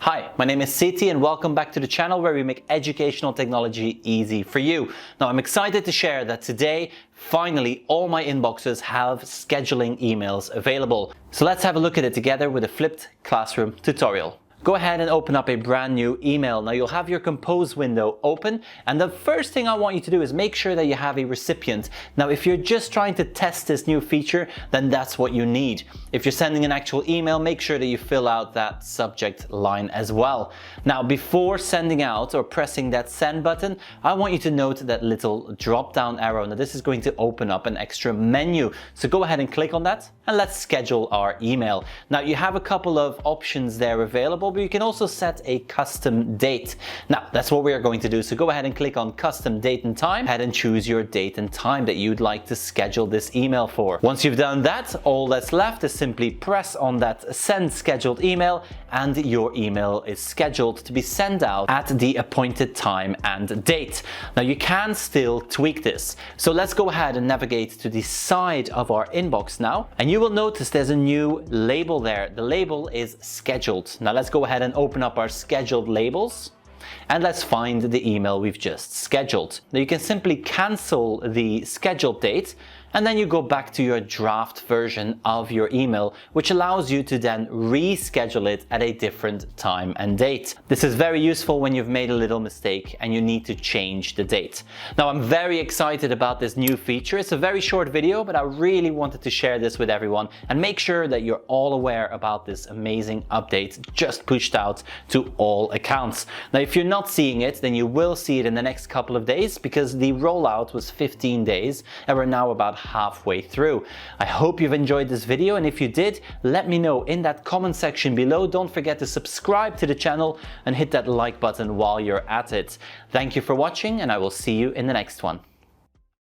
Hi, my name is Siti and welcome back to the channel where we make educational technology easy for you. Now I'm excited to share that today, finally, all my inboxes have scheduling emails available. So let's have a look at it together with a flipped classroom tutorial. Go ahead and open up a brand new email. Now you'll have your compose window open, and the first thing I want you to do is make sure that you have a recipient. Now if you're just trying to test this new feature, then that's what you need. If you're sending an actual email, make sure that you fill out that subject line as well. Now before sending out or pressing that send button, I want you to note that little drop down arrow. Now this is going to open up an extra menu. So go ahead and click on that and let's schedule our email. Now you have a couple of options there available, but you can also set a custom date. Now that's what we are going to do. So go ahead and click on custom date and time. Go ahead and choose your date and time that you'd like to schedule this email for. Once you've done that, all that's left is simply press on that send scheduled email and your email is scheduled to be sent out at the appointed time and date. Now you can still tweak this. So let's go ahead and navigate to the side of our inbox now, and you will notice there's a new label there. The label is scheduled. Now let's go ahead and open up our scheduled labels. And let's find the email we've just scheduled. Now you can simply cancel the scheduled date and then you go back to your draft version of your email, which allows you to then reschedule it at a different time and date. This is very useful when you've made a little mistake and you need to change the date. Now I'm very excited about this new feature. It's a very short video, but I really wanted to share this with everyone and make sure that you're all aware about this amazing update just pushed out to all accounts. Now if you're not seeing it, then you will see it in the next couple of days because the rollout was 15 days and we're now about halfway through. I hope you've enjoyed this video, and if you did, let me know in that comment section below. Don't forget to subscribe to the channel and hit that like button while you're at it. Thank you for watching, and I will see you in the next one.